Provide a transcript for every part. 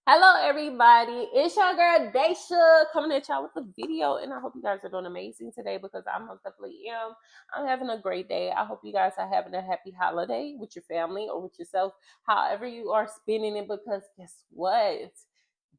Hello, everybody. It's your girl Dasha coming at y'all with a video, and I hope you guys are doing amazing today because I most definitely am. I'm having a great day. I hope you guys are having a happy holiday with your family or with yourself, however you are spending it. Because guess what?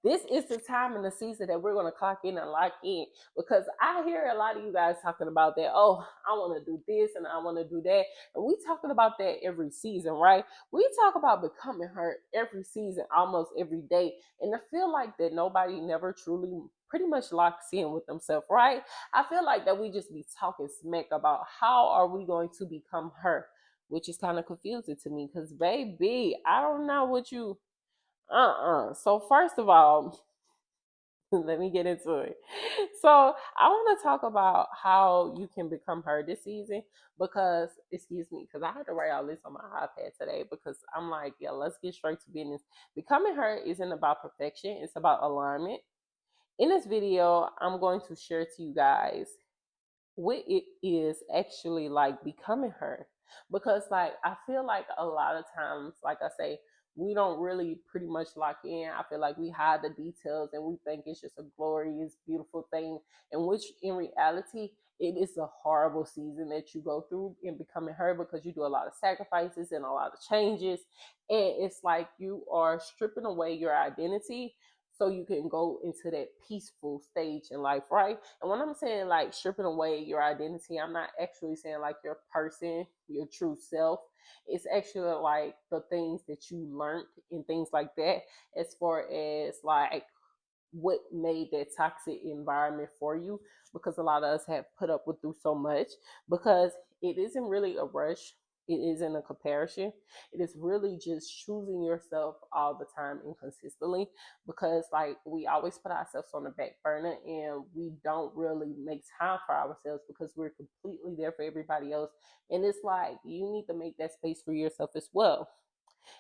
This is the time in the season that we're going to clock in and lock in, because I hear a lot of you guys talking about that. Oh, I want to do this and I want to do that. And we talking about that every season, right? We talk about becoming her every season, almost every day. And I feel like that nobody never truly pretty much locks in with themselves, right? I feel like that we just be talking smack about how are we going to become her, which is kind of confusing to me because, baby, I don't know what you So first of all, let me get into it. So I want to talk about how you can become her this season because, excuse me, because I had to write all this on my iPad today because I'm like, yeah, let's get straight to business. Becoming her isn't about perfection; it's about alignment. In this video, I'm going to share to you guys what it is actually like becoming her, because like I feel like a lot of times, like I say, we don't really pretty much lock in. I feel like we hide the details and we think it's just a glorious beautiful thing, in which in reality it is a horrible season that you go through in becoming her, because you do a lot of sacrifices and a lot of changes, and it's like you are stripping away your identity so you can go into that peaceful stage in life, right? And when I'm saying like stripping away your identity, I'm not actually saying like your person, your true self. It's actually like the things that you learned and things like that, as far as like what made that toxic environment for you, because a lot of us have put up with through so much, because it isn't really a rush, it isn't a comparison, it is really just choosing yourself all the time and consistently, because like we always put ourselves on the back burner and we don't really make time for ourselves because we're completely there for everybody else. And it's like you need to make that space for yourself as well.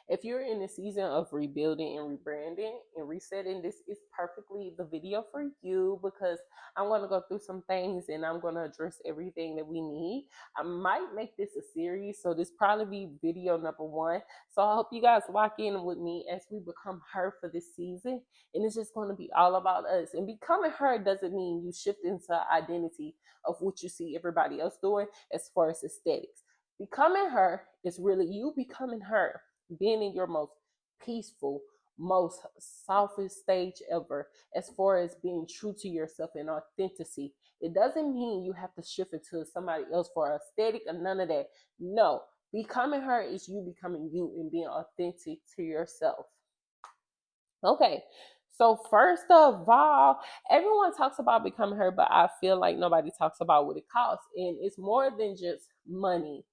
If you're in the season of rebuilding and rebranding and resetting, this is perfectly the video for you, because I'm going to go through some things and I'm going to address everything that we need. I might make this a series, so this probably be video number one. So I hope you guys lock in with me as we become her for this season. And it's just going to be all about us. And becoming her doesn't mean you shift into identity of what you see everybody else doing as far as aesthetics. Becoming her is really you becoming her, being in your most peaceful, most softest stage ever, as far as being true to yourself and authenticity. It doesn't mean you have to shift into somebody else for aesthetic or none of that. No, becoming her is you becoming you and being authentic to yourself. Okay. So first of all, everyone talks about becoming her, but I feel like nobody talks about what it costs. And it's more than just money.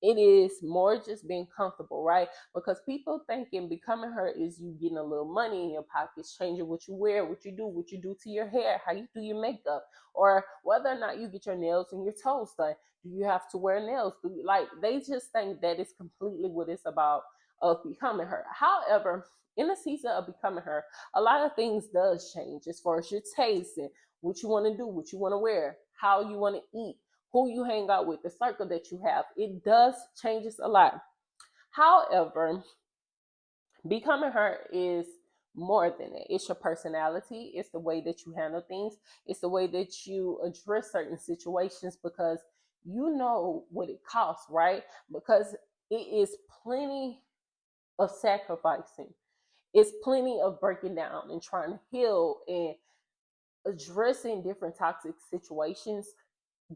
It is more just being comfortable, right? Because people thinking becoming her is you getting a little money in your pockets, changing what you wear, what you do to your hair, how you do your makeup, or whether or not you get your nails and your toes done. Do you have to wear nails? Like they just think that is completely what it's about of becoming her. However, in the season of becoming her, a lot of things does change as far as your taste and what you want to do, what you want to wear, how you want to eat, who you hang out with, the circle that you have. It does changes a lot. However, becoming her is more than it. It's your personality. It's the way that you handle things. It's the way that you address certain situations, because you know what it costs, right? Because it is plenty of sacrificing. It's plenty of breaking down and trying to heal and addressing different toxic situations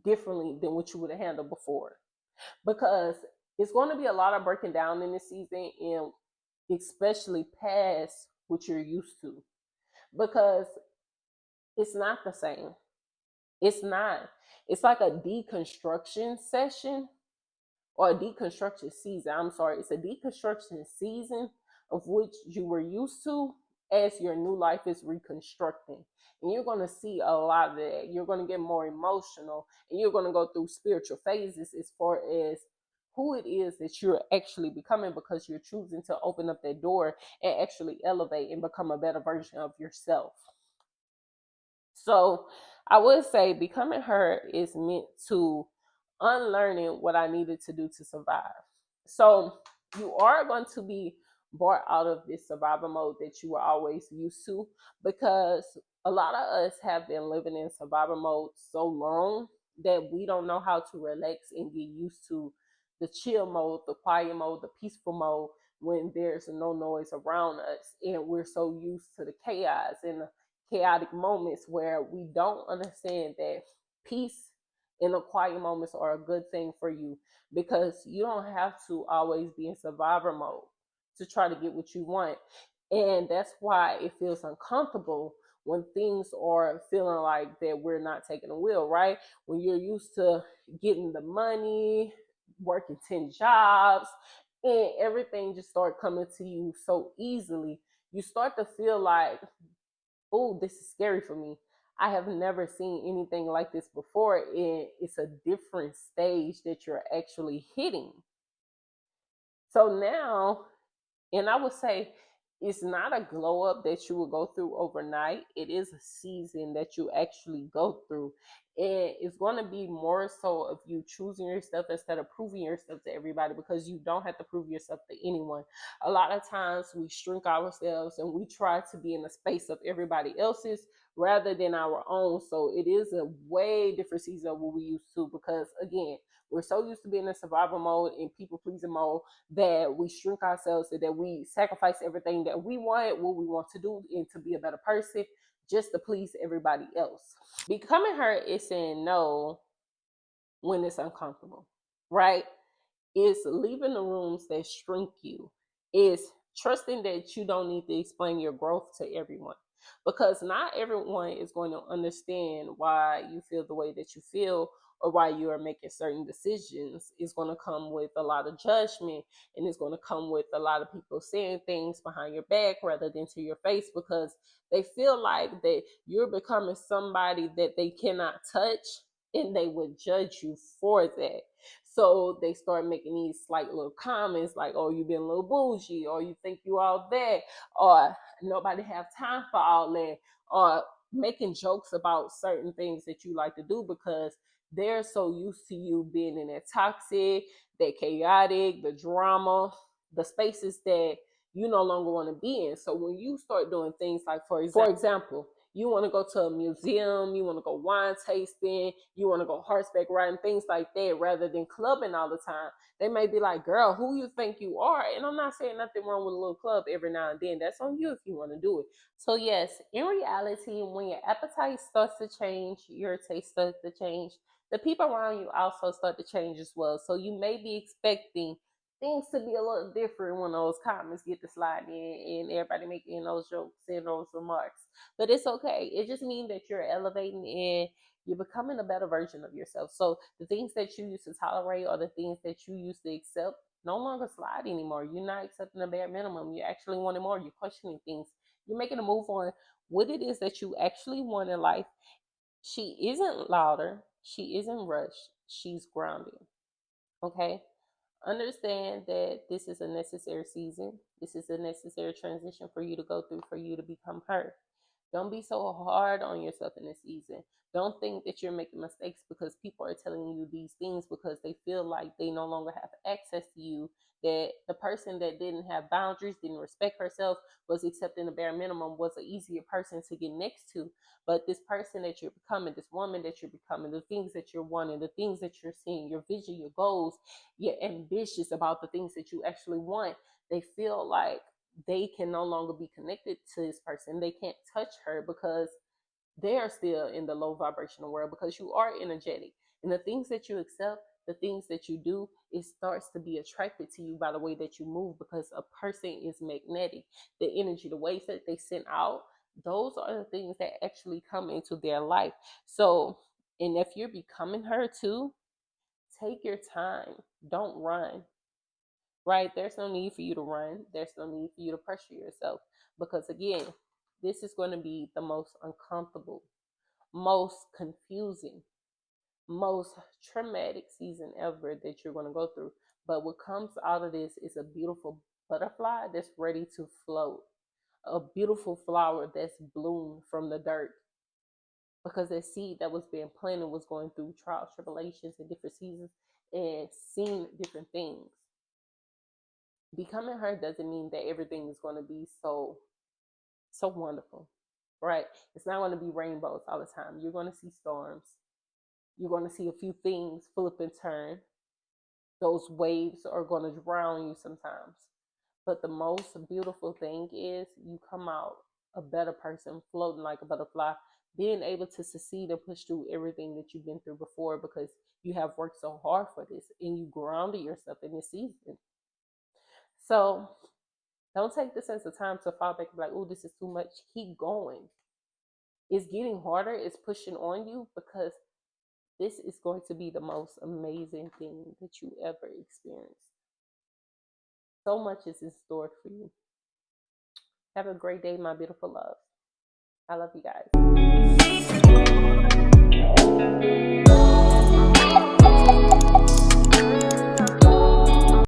differently than what you would have handled before. Because it's going to be a lot of breaking down in this season, and especially past what you're used to. Because it's not the same. It's not. It's like a deconstruction session, or a deconstruction season. I'm sorry, it's a deconstruction season of which you were used to as your new life is reconstructing. And you're going to see a lot of that. You're going to get more emotional and you're going to go through spiritual phases as far as who it is that you're actually becoming, because you're choosing to open up that door and actually elevate and become a better version of yourself. So I would say becoming her is meant to unlearning what I needed to do to survive. So you are going to be brought out of this survival mode that you were always used to, because a lot of us have been living in survival mode so long that we don't know how to relax and get used to the chill mode, the quiet mode, the peaceful mode, when there's no noise around us, and we're so used to the chaos and the chaotic moments where we don't understand that peace and the quiet moments are a good thing for you, because you don't have to always be in survivor mode to try to get what you want. And that's why it feels uncomfortable when things are feeling like that we're not taking the wheel, right? When you're used to getting the money, working 10 jobs, and everything just start coming to you so easily, you start to feel like, oh, this is scary for me. I have never seen anything like this before, and it's a different stage that you're actually hitting. So now, and I would say it's not a glow up that you will go through overnight. It is a season that you actually go through. And it's going to be more so of you choosing yourself instead of proving yourself to everybody, because you don't have to prove yourself to anyone. A lot of times we shrink ourselves and we try to be in the space of everybody else's rather than our own. So it is a way different season of what we used to, because again, we're so used to being in survival mode and people pleasing mode that we shrink ourselves and that we sacrifice everything that we want, what we want to do, and to be a better person just to please everybody else. Becoming her is saying no when it's uncomfortable, right? Is leaving the rooms that shrink you, is trusting that you don't need to explain your growth to everyone, because not everyone is going to understand why you feel the way that you feel or why you are making certain decisions. It's going to come with a lot of judgment, and it's going to come with a lot of people saying things behind your back rather than to your face, because they feel like that you're becoming somebody that they cannot touch, and they would judge you for that. So they start making these slight little comments like, oh, you been a little bougie, or you think you all that, or nobody have time for all that, or making jokes about certain things that you like to do, because they're so used to you being in that toxic, that chaotic, the drama, the spaces that you no longer want to be in. So when you start doing things like, for example, you want to go to a museum, you want to go wine tasting, you want to go horseback riding, things like that, rather than clubbing all the time. They may be like, girl, who you think you are? And I'm not saying nothing wrong with a little club every now and then. That's on you if you want to do it. So yes, in reality, when your appetite starts to change, your taste starts to change, the people around you also start to change as well. So you may be expecting things to be a little different when those comments get to slide in and everybody making those jokes and those remarks. But it's okay. It just means that you're elevating and you're becoming a better version of yourself. So the things that you used to tolerate or the things that you used to accept no longer slide anymore. You're not accepting the bare minimum. You're actually wanting more. You're questioning things. You're making a move on what it is that you actually want in life. She isn't louder. She isn't rushed. She's grounded. Okay? Understand that this is a necessary season. This is a necessary transition for you to go through, for you to become her. Don't be so hard on yourself in this season. Don't think that you're making mistakes because people are telling you these things because they feel like they no longer have access to you. That the person that didn't have boundaries, didn't respect herself, was accepting the bare minimum, was an easier person to get next to. But this person that you're becoming, this woman that you're becoming, the things that you're wanting, the things that you're seeing, your vision, your goals, you're ambitious about the things that you actually want, they feel like they can no longer be connected to this person. They can't touch her because they are still in the low vibrational world, because you are energetic. And the things that you accept, the things that you do, it starts to be attracted to you by the way that you move, because a person is magnetic. The energy, the waves that they send out, those are the things that actually come into their life. So, and if you're becoming her too, take your time. Don't run, right? There's no need for you to run. There's no need for you to pressure yourself, because again, this is going to be the most uncomfortable, most confusing, most traumatic season ever that you're going to go through. But what comes out of this is a beautiful butterfly that's ready to float, a beautiful flower that's bloomed from the dirt, because that seed that was being planted was going through trials, tribulations, and different seasons and seen different things. Becoming her doesn't mean that everything is going to be so wonderful, right? It's not going to be rainbows all the time. You're going to see storms. You're going to see a few things flip and turn. Those waves are going to drown you sometimes. But the most beautiful thing is you come out a better person, floating like a butterfly, being able to succeed and push through everything that you've been through before because you have worked so hard for this and you grounded yourself in this season. So don't take this as a time to fall back and be like, oh, this is too much. Keep going. It's getting harder. It's pushing on you because this is going to be the most amazing thing that you ever experienced. So much is in store for you. Have a great day, my beautiful love. I love you guys.